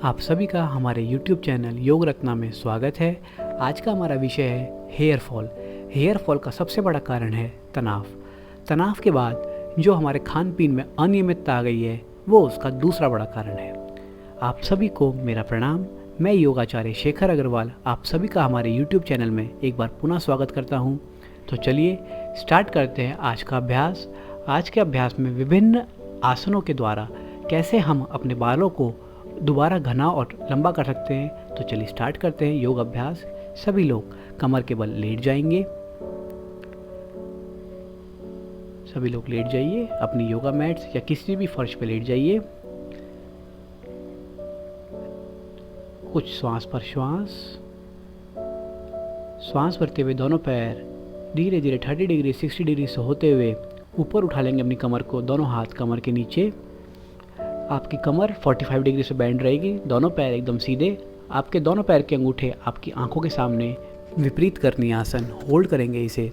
आप सभी का हमारे YouTube चैनल योग रत्ना में स्वागत है। आज का हमारा विषय है हेयर फॉल। हेयर फॉल का सबसे बड़ा कारण है तनाव। तनाव के बाद जो हमारे खान पीन में अनियमितता आ गई है वो उसका दूसरा बड़ा कारण है। आप सभी को मेरा प्रणाम। मैं योगाचार्य शेखर अग्रवाल आप सभी का हमारे YouTube चैनल में एक बार पुनः स्वागत करता हूँ। तो चलिए स्टार्ट करते हैं आज का अभ्यास। आज के अभ्यास में विभिन्न आसनों के द्वारा कैसे हम अपने बालों को दोबारा घना और लंबा कर सकते हैं। तो चलिए स्टार्ट करते हैं योग अभ्यास। सभी लोग कमर के बल लेट जाएंगे। सभी लोग लेट जाइए, अपनी योगा मैट्स या किसी भी फर्श पे लेट जाइए। कुछ श्वास पर श्वास भरते हुए दोनों पैर धीरे धीरे 30 डिग्री 60 डिग्री से होते हुए ऊपर उठा लेंगे अपनी कमर को। दोनों हाथ कमर के नीचे। आपकी कमर 45 डिग्री से बैंड रहेगी। दोनों पैर एकदम सीधे। आपके दोनों पैर के अंगूठे आपकी आंखों के सामने। विपरीत करनी आसन होल्ड करेंगे इसे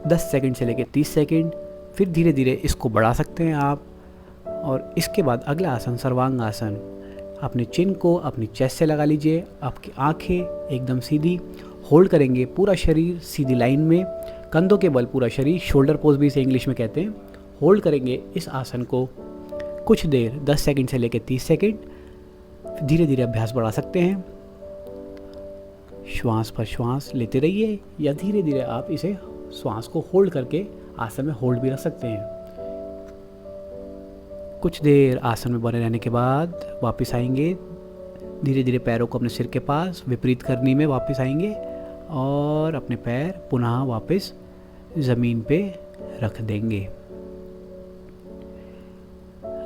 10 सेकंड से लेकर 30 सेकंड। फिर धीरे धीरे इसको बढ़ा सकते हैं आप। और इसके बाद अगला आसन सर्वांग आसन। अपने चिन को अपनी चेस्ट से लगा लीजिए। आपकी आंखें एकदम सीधी। होल्ड करेंगे पूरा शरीर सीधी लाइन में। कंधों के बल पूरा शरीर, शोल्डर पोज भी इसे इंग्लिश में कहते हैं। होल्ड करेंगे इस आसन को कुछ देर 10 सेकंड से लेकर 30 सेकंड। धीरे धीरे अभ्यास बढ़ा सकते हैं। श्वास पर श्वास लेते रहिए या धीरे धीरे आप इसे श्वास को होल्ड करके आसन में होल्ड भी रख सकते हैं। कुछ देर आसन में बने रहने के बाद वापस आएंगे। धीरे धीरे पैरों को अपने सिर के पास विपरीत करनी में वापस आएंगे और अपने पैर पुनः वापस ज़मीन पे रख देंगे।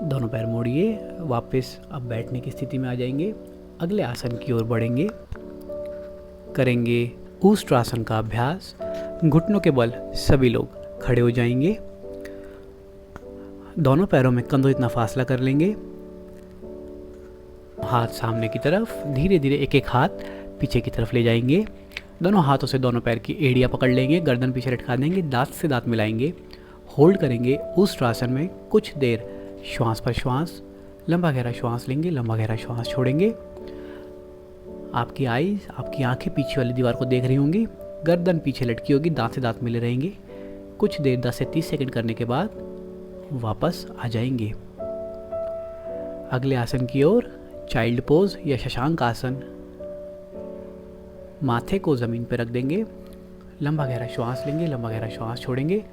दोनों पैर मोड़िए। वापस अब बैठने की स्थिति में आ जाएंगे। अगले आसन की ओर बढ़ेंगे। करेंगे ऊष्ट्रासन का अभ्यास। घुटनों के बल सभी लोग खड़े हो जाएंगे। दोनों पैरों में कंधों इतना फासला कर लेंगे। हाथ सामने की तरफ। धीरे धीरे एक एक हाथ पीछे की तरफ ले जाएंगे। दोनों हाथों से दोनों पैर की एड़ियाँ पकड़ लेंगे। गर्दन पीछे लटका देंगे। दांत से दांत मिलाएंगे। होल्ड करेंगे ऊष्ट्रासन में कुछ देर। श्वास पर श्वास, लंबा गहरा श्वास लेंगे, लंबा गहरा श्वास छोड़ेंगे। आपकी आईज, आपकी आंखें पीछे वाली दीवार को देख रही होंगी। गर्दन पीछे लटकी होगी। दांत से दांत मिले रहेंगे। कुछ देर 10 से 30 सेकंड करने के बाद वापस आ जाएंगे। अगले आसन की ओर चाइल्ड पोज या शशांक आसन। माथे को ज़मीन पर रख देंगे। लंबा गहरा श्वास लेंगे, लंबा गहरा श्वास छोड़ेंगे।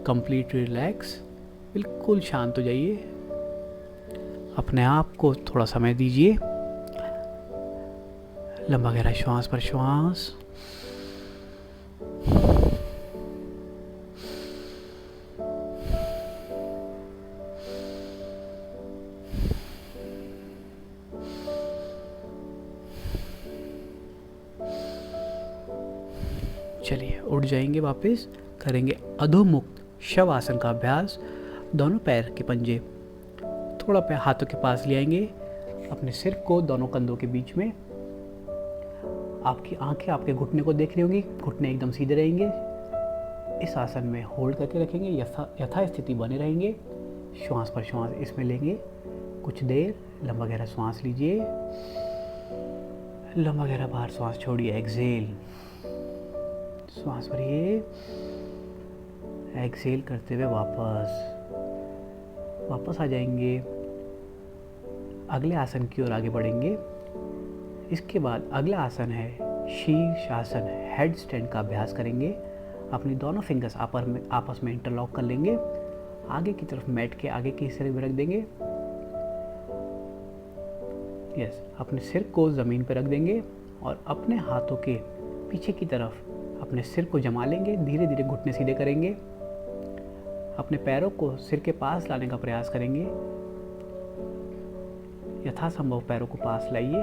कंप्लीट रिलैक्स, बिल्कुल शांत हो जाइए। अपने आप को थोड़ा समय दीजिए। लंबा गहरा श्वास पर श्वास। चलिए उठ जाएंगे। वापस करेंगे अधोमुक्त शव आसन का अभ्यास। दोनों पैर के पंजे थोड़ा पैर हाथों के पास ले आएंगे। अपने सिर को दोनों कंधों के बीच में। आपकी आंखें आपके घुटने को देख रही होंगी। घुटने एकदम सीधे रहेंगे। इस आसन में होल्ड करके रखेंगे। यथा स्थिति बने रहेंगे। श्वास पर श्वास इसमें लेंगे। कुछ देर लंबा गहरा श्वास लीजिए। लंबा गहरा बाहर श्वास छोड़िए। एक्सेल। श्वास भरिए। एक्सेल करते हुए वापस आ जाएंगे। अगले आसन की ओर आगे बढ़ेंगे। इसके बाद अगला आसन है शीर्षासन। हेड स्टैंड का अभ्यास करेंगे। अपनी दोनों फिंगर्स आपस में इंटरलॉक कर लेंगे। आगे की तरफ मैट के आगे के हिस्से में रख देंगे। यस, अपने सिर को ज़मीन पर रख देंगे और अपने हाथों के पीछे की तरफ अपने सिर को जमा लेंगे। धीरे धीरे घुटने सीधे करेंगे। अपने पैरों को सिर के पास लाने का प्रयास करेंगे। यथासंभव पैरों को पास लाइए।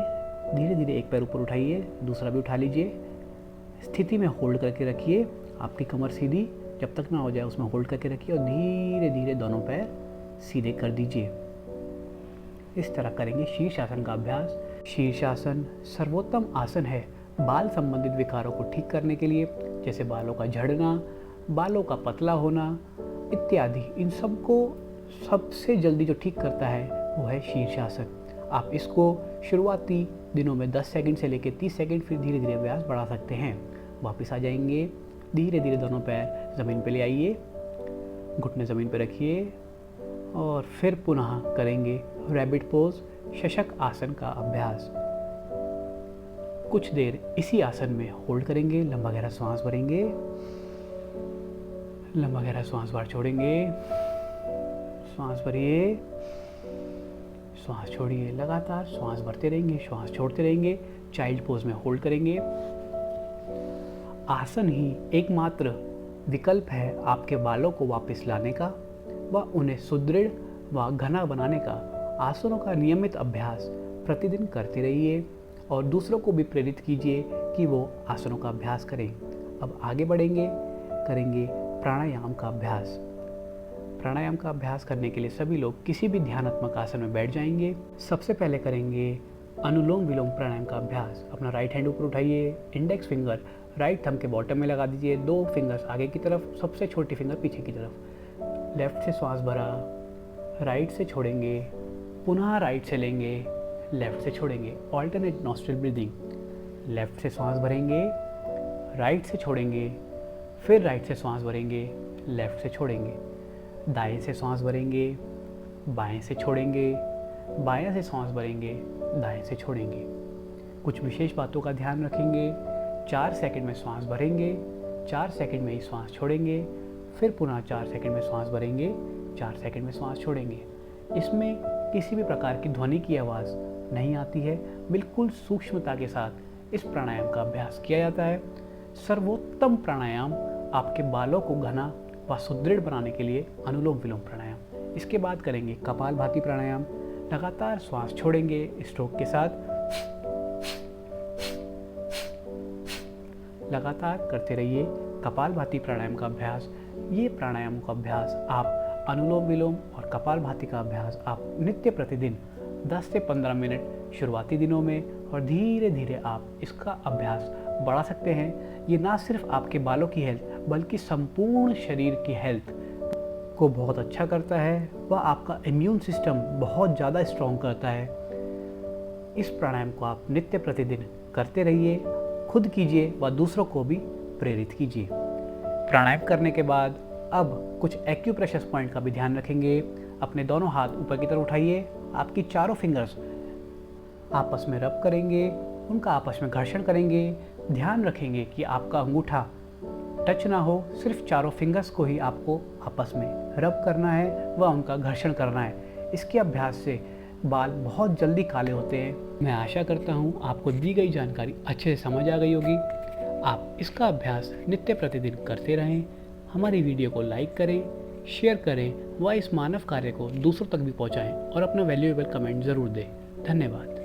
धीरे धीरे एक पैर ऊपर उठाइए, दूसरा भी उठा लीजिए। स्थिति में होल्ड करके रखिए। आपकी कमर सीधी जब तक ना हो जाए उसमें होल्ड करके रखिए और धीरे धीरे दोनों पैर सीधे कर दीजिए। इस तरह करेंगे शीर्षासन का अभ्यास। शीर्षासन सर्वोत्तम आसन है बाल संबंधित विकारों को ठीक करने के लिए, जैसे बालों का झड़ना, बालों का पतला होना इत्यादि। इन सब को सबसे जल्दी जो ठीक करता है वो है शीर्षासन। आप इसको शुरुआती दिनों में 10 सेकंड से लेकर 30 सेकंड, फिर धीरे धीरे अभ्यास बढ़ा सकते हैं। वापस आ जाएंगे, धीरे धीरे दोनों पैर ज़मीन पे ले आइए, घुटने ज़मीन पे रखिए और फिर पुनः करेंगे रैबिट पोज, शशक आसन का अभ्यास। कुछ देर इसी आसन में होल्ड करेंगे, लंबा गहरा सांस भरेंगे, लंबा गहरा सांस बाहर छोड़ेंगे, सांस भरिए, श्वास छोड़िए, लगातार श्वास भरते रहेंगे, श्वास छोड़ते रहेंगे। चाइल्ड पोज में होल्ड करेंगे। आसन ही एकमात्र विकल्प है आपके बालों को वापस लाने का व उन्हें सुदृढ़ व घना बनाने का। आसनों का नियमित अभ्यास प्रतिदिन करते रहिए और दूसरों को भी प्रेरित कीजिए कि वो आसनों का अभ्यास करें। अब आगे बढ़ेंगे, करेंगे प्राणायाम का अभ्यास। प्राणायाम का अभ्यास करने के लिए सभी लोग किसी भी ध्यानात्मक आसन में बैठ जाएंगे। सबसे पहले करेंगे अनुलोम विलोम प्राणायाम का अभ्यास। अपना राइट हैंड ऊपर उठाइए, इंडेक्स फिंगर राइट थंब के बॉटम में लगा दीजिए, 2 फिंगर्स आगे की तरफ, सबसे छोटी फिंगर पीछे की तरफ। लेफ्ट से श्वास भरा, राइट से छोड़ेंगे, पुनः राइट से लेंगे, लेफ्ट से छोड़ेंगे। Alternate nostril breathing. लेफ्ट से श्वास भरेंगे, राइट से छोड़ेंगे, फिर राइट से श्वास भरेंगे, लेफ्ट से छोड़ेंगे। दाएं से सांस भरेंगे, बाएं से छोड़ेंगे, बाएं से सांस भरेंगे, दाएं से छोड़ेंगे। कुछ विशेष बातों का ध्यान रखेंगे। 4 सेकंड में सांस भरेंगे, 4 सेकंड में ही सांस छोड़ेंगे, फिर पुनः 4 सेकंड में सांस भरेंगे, 4 सेकंड में सांस छोड़ेंगे। इसमें किसी भी प्रकार की ध्वनि की आवाज़ नहीं आती है। बिल्कुल सूक्ष्मता के साथ इस प्राणायाम का अभ्यास किया जाता है। सर्वोत्तम प्राणायाम आपके बालों को घना व सुदृढ़ बनाने के लिए अनुलोम विलोम प्राणायाम। इसके बाद करेंगे कपालभाति प्राणायाम। लगातार श्वास छोड़ेंगे स्ट्रोक के साथ, लगातार करते रहिए कपालभाति प्राणायाम का अभ्यास। ये प्राणायाम का अभ्यास आप अनुलोम विलोम और कपालभाति का अभ्यास आप नित्य प्रतिदिन 10 से 15 मिनट शुरुआती दिनों में, और धीरे धीरे आप इसका अभ्यास बढ़ा सकते हैं। ये ना सिर्फ आपके बालों की हेल्थ बल्कि संपूर्ण शरीर की हेल्थ को बहुत अच्छा करता है व आपका इम्यून सिस्टम बहुत ज़्यादा स्ट्रॉन्ग करता है। इस प्राणायाम को आप नित्य प्रतिदिन करते रहिए, खुद कीजिए व दूसरों को भी प्रेरित कीजिए। प्राणायाम करने के बाद अब कुछ एक्यूप्रेशर पॉइंट का भी ध्यान रखेंगे। अपने दोनों हाथ ऊपर की तरफ उठाइए, आपकी चारों फिंगर्स आपस में रब करेंगे, उनका आपस में घर्षण करेंगे। ध्यान रखेंगे कि आपका अंगूठा टच ना हो, सिर्फ चारों फिंगर्स को ही आपको आपस में रब करना है व उनका घर्षण करना है। इसके अभ्यास से बाल बहुत जल्दी काले होते हैं। मैं आशा करता हूँ आपको दी गई जानकारी अच्छे से समझ आ गई होगी। आप इसका अभ्यास नित्य प्रतिदिन करते रहें। हमारी वीडियो को लाइक करें, शेयर करें व इस मानव कार्य को दूसरों तक भी पहुँचाएँ और अपना वैल्यूएबल कमेंट ज़रूर दें। धन्यवाद।